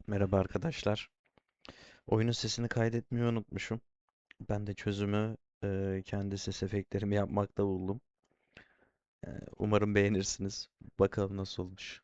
Merhaba arkadaşlar. Oyunun sesini kaydetmeyi unutmuşum. Ben de çözümü kendi ses efektlerimi yapmakta buldum. Umarım beğenirsiniz. Bakalım nasıl olmuş.